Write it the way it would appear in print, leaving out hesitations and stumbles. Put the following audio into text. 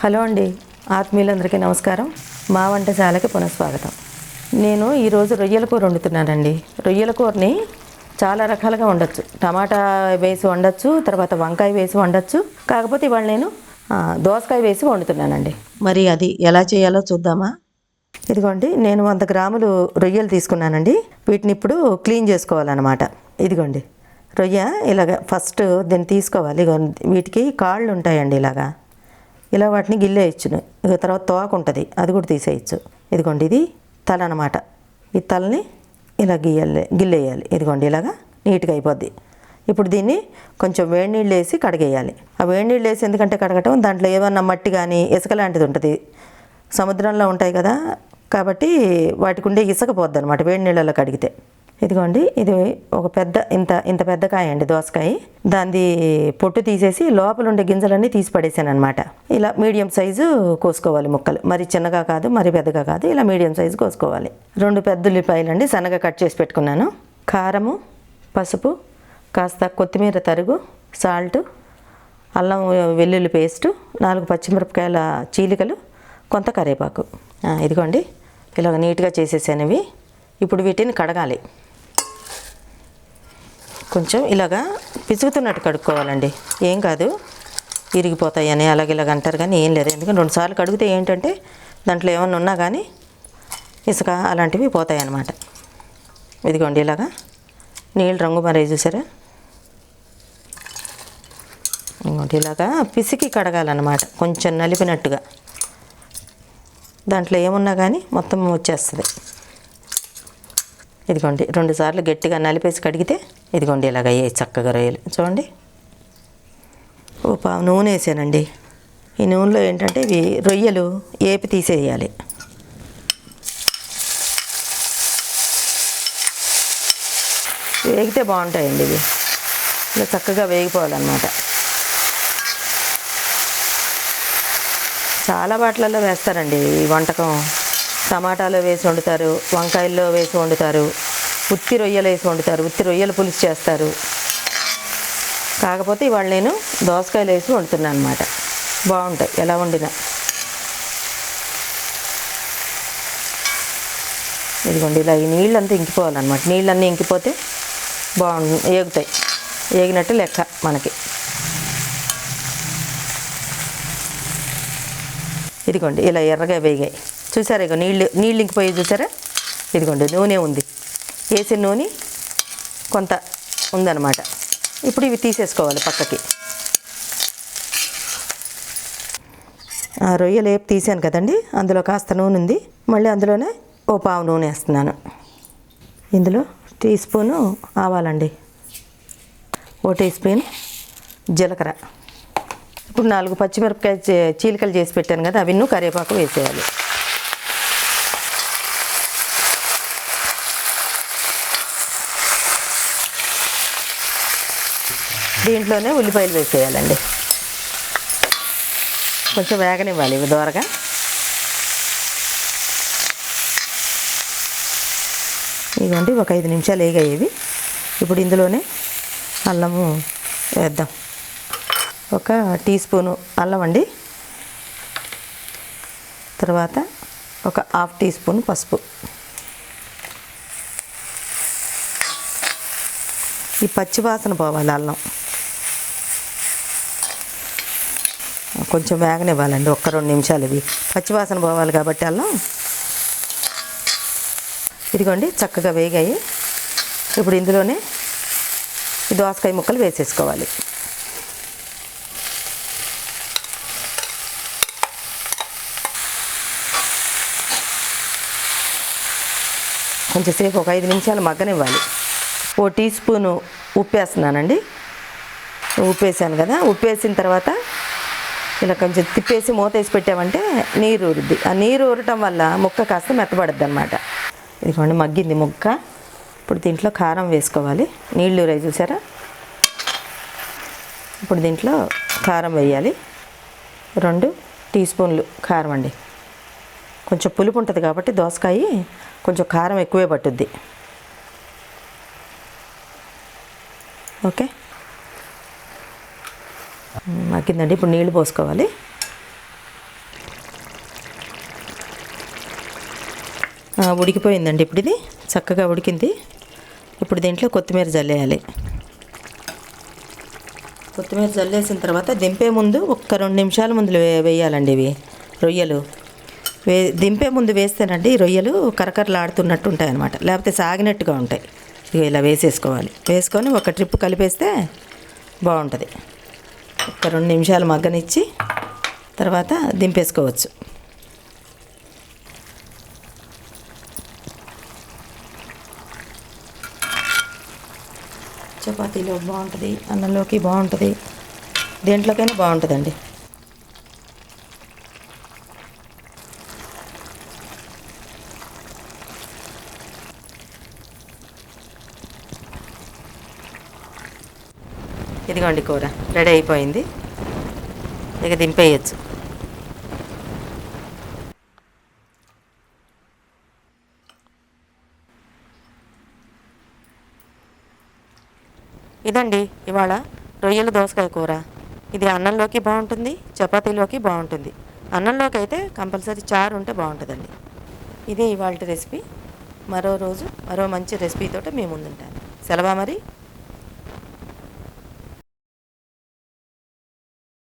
Hello అండి, ఆత్మీయులందరికీ నమస్కారం. మా వంటశాలకి పునఃస్వాగతం. నేను ఈరోజు రొయ్యల కూర వండుతున్నానండి. రొయ్యల కూరని చాలా రకాలుగా వండొచ్చు. టమాటా వేసి వండొచ్చు, తర్వాత వంకాయ వేసి వండొచ్చు. కాకపోతే ఇవాళ నేను దోసకాయ వేసి వండుతున్నానండి. మరి అది ఎలా చేయాలో చూద్దామా? ఇదిగోండి, నేను 100 గ్రాములు రొయ్యలు తీసుకున్నానండి. వీటిని ఇప్పుడు క్లీన్ చేసుకోవాలన్నమాట. ఇదిగోండి రొయ్య ఇలాగ ఫస్ట్ దీన్ని తీసుకోవాలి. వీటికి కాళ్ళు ఉంటాయండి, ఇలా వాటిని గిల్లేయచ్చును. ఇక తర్వాత తోక ఉంటుంది, అది కూడా తీసేయచ్చు. ఇదిగోండి ఇది తల అన్నమాట. ఈ తలని ఇలా గిల్లేయాలి. ఇదిగోండి ఇలాగా నీట్గా అయిపోద్ది. ఇప్పుడు దీన్ని కొంచెం వేడి నీళ్ళు వేసి కడిగేయాలి. ఆ వేడి నీళ్ళు వేసి ఎందుకంటే కడగటం, దాంట్లో ఏమన్నా మట్టి కానీ ఇసుక లాంటిది ఉంటుంది. సముద్రంలో ఉంటాయి కదా, కాబట్టి వాటికి ఉండే ఇసుక పోద్ది అనమాట వేడి నీళ్ళలో కడిగితే. ఇదిగోండి ఇది ఒక పెద్ద ఇంత పెద్ద కాయ అండి, దోసకాయ. దాన్ని పొట్టు తీసేసి లోపల ఉండే గింజలన్నీ తీసి పడేసాను అనమాట. ఇలా మీడియం సైజు కోసుకోవాలి ముక్కలు. మరి చిన్నగా కాదు, మరి పెద్దగా కాదు, ఇలా మీడియం సైజు కోసుకోవాలి. 2 పెద్ద ఉల్లిపాయలు అండి, సన్నగా కట్ చేసి పెట్టుకున్నాను. కారము, పసుపు, కాస్త కొత్తిమీర తరుగు, సాల్ట్, అల్లం వెల్లుల్లి పేస్టు, 4 పచ్చిమిరపకాయల చీలికలు, కొంత కరివేపాకు. ఇదిగోండి ఇలాగ నీట్గా చేసేసాను ఇవి. ఇప్పుడు వీటిని కడగాలి. కొంచెం ఇలాగా పిసుకుతున్నట్టు కడుక్కోవాలండి. ఏం కాదు, ఇరిగిపోతాయని ఇలాగ అంటారు, కానీ ఏం లేదు. ఎందుకంటే 2 సార్లు కడిగితే ఏంటంటే దాంట్లో ఏమన్నా ఉన్నా కానీ ఇసుక అలాంటివి పోతాయి అన్నమాట. ఇదిగోండి ఇలాగా నీళ్ళు రంగు మరే చూసారా. ఇంకోటి ఇలాగా పిసికి కడగాలన్నమాట, కొంచెం నలిపినట్టుగా. దాంట్లో ఏమున్నా కానీ మొత్తం వచ్చేస్తుంది. ఇదిగోండి 2 సార్లు గట్టిగా నలిపేసి కడిగితే ఇదిగోండి ఇలాగ అయ్యాయి చక్కగా రొయ్యలు. చూడండి, ఓ పావు నూనె వేసానండి. ఈ నూనెలో ఏంటంటే ఇవి రొయ్యలు ఏపి తీసేయాలి. వేగితే బాగుంటాయండి ఇవి, ఇలా చక్కగా వేగిపోవాలన్నమాట. చాలా వాటిలలో వేస్తారండి ఈ వంటకం. టమాటాలో వేసి వండుతారు, వంకాయల్లో వేసి వండుతారు, ఉత్తి రొయ్యలు వేసి వండుతారు, ఉత్తి రొయ్యల పులుసు చేస్తారు. కాకపోతే ఇవాళ నేను దోసకాయలు వేసి వండుతున్నాను అనమాట. బాగుంటాయి ఎలా వండినా. ఇదిగోండి ఇలా ఈ నీళ్ళంతా ఇంకిపోవాలన్నమాట. నీళ్ళన్నీ ఇంకిపోతే ఏగుతాయి, ఏగినట్టు లెక్క మనకి. ఇదిగోండి ఇలా ఎర్రగా వేగాయి చూసారా. ఇక నీళ్ళు ఇంకిపోయి చూసారా. ఇదిగోండి నూనె ఉంది, వేసిన నూనె కొంత ఉందన్నమాట. ఇప్పుడు ఇవి తీసేసుకోవాలి పక్కకి. రొయ్యలు వేపు తీసాను కదండి, అందులో కాస్త నూనె ఉంది. మళ్ళీ అందులోనే ఓ పావు నూనె వేస్తున్నాను. ఇందులో tea spoon ఆవాలండి, O T spoon జీలకర్ర. ఇప్పుడు 4 పచ్చిమిరపకాయ చీలికలు చేసి పెట్టాను కదా, అవి కరివేపాకు వేసేయాలి. దీంట్లోనే ఉల్లిపాయలు వేసేయాలండి. కొంచెం వేగనివ్వాలి ఇవి దోరగా. ఇదిగోండి ఒక 5 నిమిషాలు వేగాయి ఇవి. ఇప్పుడు ఇందులోనే అల్లము వేద్దాం. ఒక టీ స్పూను అల్లం అండి, తర్వాత ఒక ½ టీ స్పూన్ పసుపు. ఈ పచ్చివాసన పోవాలి అల్లం. కొంచెం వేగనివ్వాలండి, 1-2 నిమిషాలు. ఇవి పచ్చివాసన పోవాలి కాబట్టి అల్లం. ఇదిగోండి చక్కగా వేగాయి. ఇప్పుడు ఇందులోనే ఈ దోసకాయ ముక్కలు వేసేసుకోవాలి. కొంచెంసేపు ఒక 5 నిమిషాలు మగ్గనివ్వాలి. ఓ టీ స్పూను ఉప్పు వేస్తున్నానండి. ఉప్పు వేసాను కదా, ఉప్పు వేసిన తర్వాత ఇలా కొంచెం తిప్పేసి మూత వేసి పెట్టామంటే నీరు ఊరుద్ది. ఆ నీరు ఊరటం వల్ల ముక్క కాస్త మెత్తబడుద్ది అనమాట. ఇదిగోండి మగ్గింది ముక్క. ఇప్పుడు దీంట్లో కారం వేసుకోవాలి. నీళ్ళు ఊరాయి చూసారా. ఇప్పుడు దీంట్లో కారం వేయాలి. 2 టీ స్పూన్లు కారం అండి. కొంచెం పులుపు ఉంటుంది కాబట్టి దోసకాయ కొంచెం కారం ఎక్కువే పట్టుద్ది. ఓకే, మగ్గిందండి. ఇప్పుడు నీళ్ళు పోసుకోవాలి. ఉడికిపోయిందండి. ఇప్పుడు ఇది చక్కగా ఉడికింది. ఇప్పుడు దీంట్లో కొత్తిమీర జల్లేయాలి. కొత్తిమీర జల్లేసిన తర్వాత దింపే ముందు ఒక్క 2 నిమిషాల ముందు వేయాలండి. ఇవి రొయ్యలు దింపే ముందు వేస్తేనండి ఈ రొయ్యలు కరకరలాడుతున్నట్టు ఉంటాయి అన్నమాట, లేకపోతే సాగినట్టుగా ఉంటాయి. ఇవి ఇలా వేసేసుకోవాలి. వేసుకొని ఒక ట్రిప్ కలిపేస్తే బాగుంటుంది. ఒక 2 నిమిషాలు మగ్గనిచ్చి తర్వాత దింపేసుకోవచ్చు. చపాతీలో బాగుంటుంది, అన్నంలోకి బాగుంటుంది, దేంట్లోకైనా బాగుంటుందండి. ఇదిగోండి కూర రెడీ అయిపోయింది. ఇక దింపేయచ్చు. ఇదండి ఇవాళ రొయ్యల దోసకాయ కూర. ఇది అన్నంలోకి బాగుంటుంది, చపాతీలోకి బాగుంటుంది. అన్నంలోకి అయితే కంపల్సరీ చారు ఉంటే బాగుంటుందండి. ఇదే ఇవాళ రెసిపీ. మరో రోజు మరో మంచి రెసిపీతో మీ ముందుంటాను. సెలవా మరి.